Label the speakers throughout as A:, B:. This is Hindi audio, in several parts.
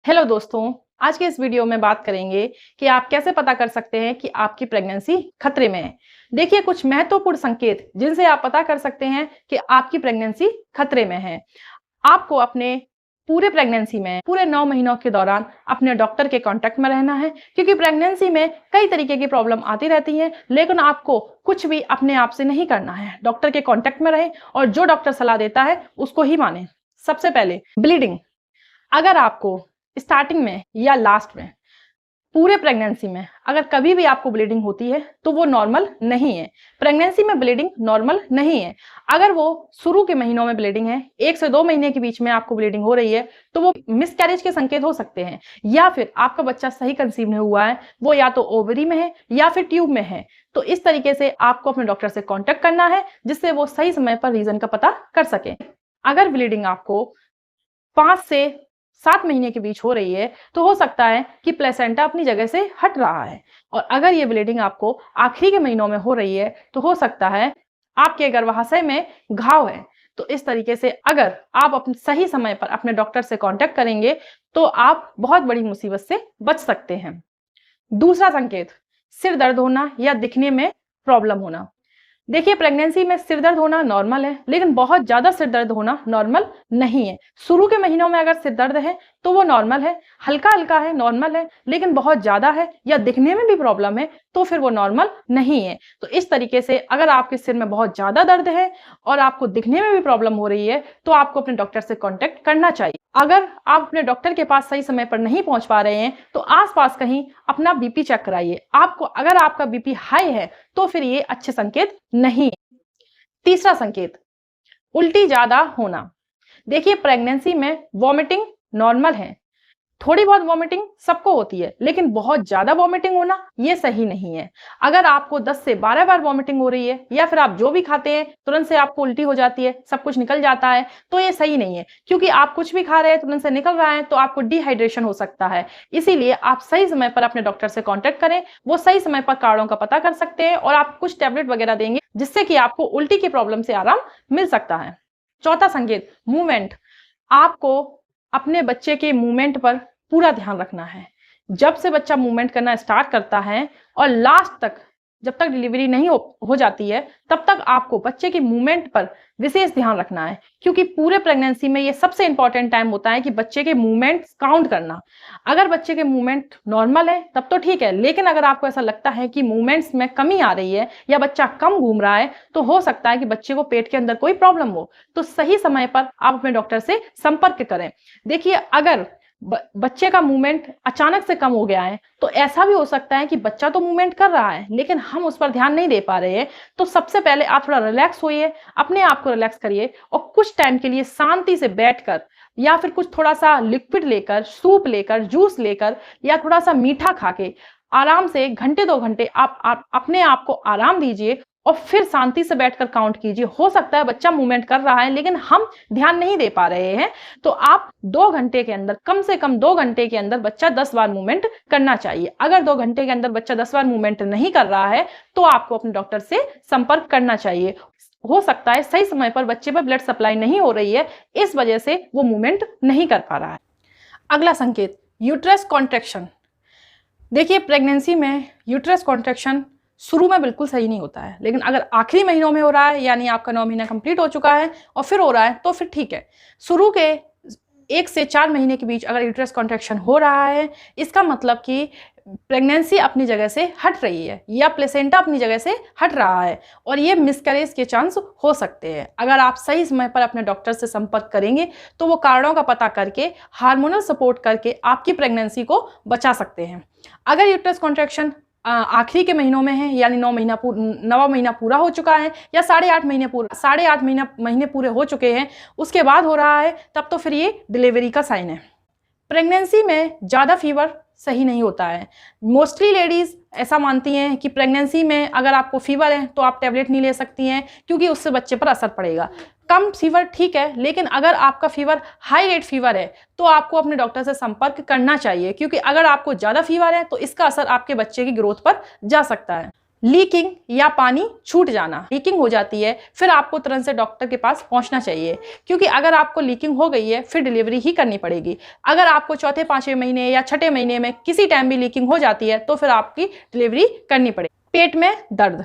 A: हेलो दोस्तों, आज के इस वीडियो में बात करेंगे कि आप कैसे पता कर सकते हैं कि आपकी प्रेगनेंसी खतरे में है। देखिए कुछ महत्वपूर्ण संकेत जिनसे आप पता कर सकते हैं कि आपकी प्रेगनेंसी खतरे में है। आपको अपने पूरे प्रेगनेंसी में पूरे 9 महीनों के दौरान अपने डॉक्टर के कांटेक्ट में रहना है, क्योंकि प्रेगनेंसी में कई तरीके की प्रॉब्लम आती रहती हैं, लेकिन आपको कुछ भी अपने आप से नहीं करना है। डॉक्टर के कांटेक्ट में रहें और जो डॉक्टर सलाह देता है उसको ही मानें। सबसे पहले ब्लीडिंग। अगर आपको स्टार्टिंग में या लास्ट में पूरे प्रेगनेंसी में अगर कभी भी आपको ब्लीडिंग होती है तो वो नॉर्मल नहीं है। प्रेगनेंसी में ब्लीडिंग नॉर्मल नहीं है। अगर वो शुरू के महीनों में ब्लीडिंग है, 1 से 2 महीने के बीच में आपको ब्लीडिंग हो रही है, तो वो मिसकैरेज के संकेत हो सकते हैं, या फिर आपका बच्चा सही कंसीव नहीं हुआ है, वो या तो ओवरी में है या फिर ट्यूब में है। तो इस तरीके से आपको अपने डॉक्टर से कॉन्टेक्ट करना है, जिससे वो सही समय पर रीजन का पता कर सके। अगर ब्लीडिंग आपको 5 से 7 महीने के बीच हो रही है, तो हो सकता है कि प्लेसेंटा अपनी जगह से हट रहा है। और अगर ये ब्लीडिंग आपको आखिरी के महीनों में हो रही है, तो हो सकता है आपके गर्भाशय में घाव है। तो इस तरीके से अगर आप अपने सही समय पर अपने डॉक्टर से कांटेक्ट करेंगे, तो आप बहुत बड़ी मुसीबत से बच सकते हैं। दूसरा संकेत, सिर दर्द होना या दिखने में प्रॉब्लम होना। देखिए प्रेगनेंसी में सिर दर्द होना नॉर्मल है, लेकिन बहुत ज्यादा सिर दर्द होना नॉर्मल नहीं है। शुरू के महीनों में अगर सिर दर्द है तो वो नॉर्मल है, हल्का हल्का है, नॉर्मल है, लेकिन बहुत ज्यादा है या दिखने में भी प्रॉब्लम है तो फिर वो नॉर्मल नहीं है। तो इस तरीके से अगर आपके सिर में बहुत ज्यादा दर्द है और आपको दिखने में भी प्रॉब्लम हो रही है, तो आपको अपने डॉक्टर से कॉन्टेक्ट करना चाहिए। अगर आप अपने डॉक्टर के पास सही समय पर नहीं पहुंच पा रहे हैं, तो आसपास कहीं अपना बीपी चेक कराइए। आपको अगर आपका बीपी हाई है तो फिर ये अच्छे संकेत नहीं है। तीसरा संकेत, उल्टी ज्यादा होना। देखिए प्रेगनेंसी में वॉमिटिंग नॉर्मल है, थोड़ी बहुत वॉमिटिंग सबको होती है, लेकिन बहुत ज्यादा वॉमिटिंग होना ये सही नहीं है। अगर आपको 10 से 12 बार वॉमिटिंग हो रही है, या फिर आप जो भी खाते हैं तुरंत से आपको उल्टी हो जाती है, सब कुछ निकल जाता है, तो ये सही नहीं है। क्योंकि आप कुछ भी खा रहे हैं तुरंत से निकल रहा है, तो आपको डिहाइड्रेशन हो सकता है। इसीलिए आप सही समय पर अपने डॉक्टर से कॉन्टेक्ट करें। वो सही समय पर कारणों का पता कर सकते हैं और आप कुछ टैबलेट वगैरह देंगे, जिससे कि आपको उल्टी की प्रॉब्लम से आराम मिल सकता है। चौथा संकेत, मूवमेंट। आपको अपने बच्चे के मूवमेंट पर पूरा ध्यान रखना है। जब से बच्चा मूवमेंट करना स्टार्ट करता है और लास्ट तक, जब तक डिलीवरी नहीं हो जाती है, तब तक आपको बच्चे के मूवमेंट पर विशेष ध्यान रखना है। क्योंकि पूरे प्रेगनेंसी में ये सबसे इंपॉर्टेंट टाइम होता है कि बच्चे के मूवमेंट काउंट करना। अगर बच्चे के मूवमेंट नॉर्मल है तब तो ठीक है, लेकिन अगर आपको ऐसा लगता है कि मूवमेंट्स में कमी आ रही है या बच्चा कम घूम रहा है, तो हो सकता है कि बच्चे को पेट के अंदर कोई प्रॉब्लम हो। तो सही समय पर आप अपने डॉक्टर से संपर्क करें। देखिए अगर बच्चे का मूवमेंट अचानक से कम हो गया है, तो ऐसा भी हो सकता है कि बच्चा तो मूवमेंट कर रहा है लेकिन हम उस पर ध्यान नहीं दे पा रहे हैं। तो सबसे पहले आप थोड़ा रिलैक्स होइए, अपने आप को रिलैक्स करिए और कुछ टाइम के लिए शांति से बैठकर, या फिर कुछ थोड़ा सा लिक्विड लेकर, सूप लेकर, जूस लेकर, या थोड़ा सा मीठा खा के आराम से घंटे 2 घंटे आप अपने आप को आराम दीजिए और फिर शांति से बैठकर काउंट कीजिए। हो सकता है बच्चा मूवमेंट कर रहा है लेकिन हम ध्यान नहीं दे पा रहे हैं, तो आप 2 घंटे के अंदर, कम से कम 2 घंटे के अंदर बच्चा 10 बार मूवमेंट करना चाहिए। अगर 2 घंटे के अंदर बच्चा 10 बार मूवमेंट नहीं कर रहा है, तो आपको अपने डॉक्टर से संपर्क करना चाहिए। हो सकता है सही समय पर बच्चे पर ब्लड सप्लाई नहीं हो रही है, इस वजह से वो मूवमेंट नहीं कर पा रहा है। अगला संकेत, यूट्रस कॉन्ट्रैक्शन। देखिए प्रेगनेंसी में यूट्रस कॉन्ट्रैक्शन शुरू में बिल्कुल सही नहीं होता है, लेकिन अगर आखिरी महीनों में हो रहा है, यानी आपका 9 महीना कंप्लीट हो चुका है और फिर हो रहा है, तो फिर ठीक है। शुरू के 1 से 4 महीने के बीच अगर यूट्रस कॉन्ट्रैक्शन हो रहा है, इसका मतलब कि प्रेगनेंसी अपनी जगह से हट रही है या प्लेसेंटा अपनी जगह से हट रहा है, और ये मिसकैरेज के चांस हो सकते हैं। अगर आप सही समय पर अपने डॉक्टर से संपर्क करेंगे, तो वो कारणों का पता करके हार्मोनल सपोर्ट करके आपकी प्रेगनेंसी को बचा सकते हैं। अगर यूट्रस कॉन्ट्रैक्शन आखिरी के महीनों में है, यानी 9वां महीना पूरा हो चुका है, या 8.5 महीने पूरे हो चुके हैं, उसके बाद हो रहा है, तब तो फिर ये डिलीवरी का साइन है। प्रेगनेंसी में ज़्यादा फीवर सही नहीं होता है। मोस्टली लेडीज़ ऐसा मानती हैं कि प्रेगनेंसी में अगर आपको फीवर है तो आप टैबलेट नहीं ले सकती हैं, क्योंकि उससे बच्चे पर असर पड़ेगा। कम फीवर ठीक है, लेकिन अगर आपका फीवर हाई रेट फीवर है, तो आपको अपने डॉक्टर से संपर्क करना चाहिए, क्योंकि अगर आपको ज़्यादा फीवर है तो इसका असर आपके बच्चे की ग्रोथ पर जा सकता है। लीकिंग या पानी छूट जाना, लीकिंग हो जाती है फिर आपको तुरंत से डॉक्टर के पास पहुंचना चाहिए, क्योंकि अगर आपको लीकिंग हो गई है फिर डिलीवरी ही करनी पड़ेगी। अगर आपको चौथे पांचवें महीने या छठे महीने में किसी टाइम भी लीकिंग हो जाती है तो फिर आपकी डिलीवरी करनी पड़ेगी। पेट में दर्द,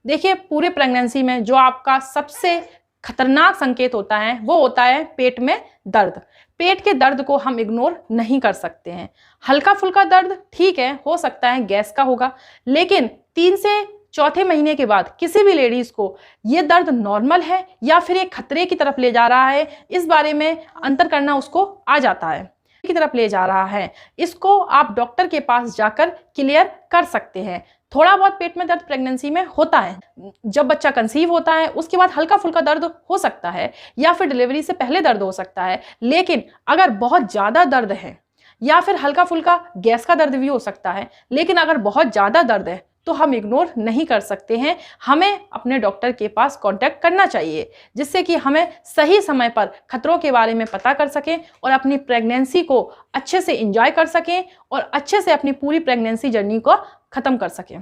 A: देखिए पूरे प्रेगनेंसी में जो आपका सबसे खतरनाक संकेत होता है वो होता है पेट में दर्द। पेट के दर्द को हम इग्नोर नहीं कर सकते हैं। हल्का फुल्का दर्द ठीक है, हो सकता है गैस का होगा, लेकिन 3 से चौथे महीने के बाद किसी भी लेडीज को ये दर्द नॉर्मल है या फिर ये खतरे की तरफ ले जा रहा है, इस बारे में अंतर करना उसको आ जाता है की तरफ ले जा रहा है, इसको आप डॉक्टर के पास जाकर क्लियर कर सकते हैं। थोड़ा बहुत पेट में दर्द प्रेगनेंसी में होता है, जब बच्चा कंसीव होता है उसके बाद हल्का फुल्का दर्द हो सकता है या फिर डिलीवरी से पहले दर्द हो सकता है, लेकिन अगर बहुत ज़्यादा दर्द है या फिर हल्का फुल्का गैस का दर्द भी हो सकता है, लेकिन अगर बहुत ज़्यादा दर्द है तो हम इग्नोर नहीं कर सकते हैं। हमें अपने डॉक्टर के पास कांटेक्ट करना चाहिए, जिससे कि हमें सही समय पर खतरों के बारे में पता कर सकें और अपनी प्रेगनेंसी को अच्छे से एंजॉय कर सकें और अच्छे से अपनी पूरी प्रेगनेंसी जर्नी को ख़त्म कर सकें।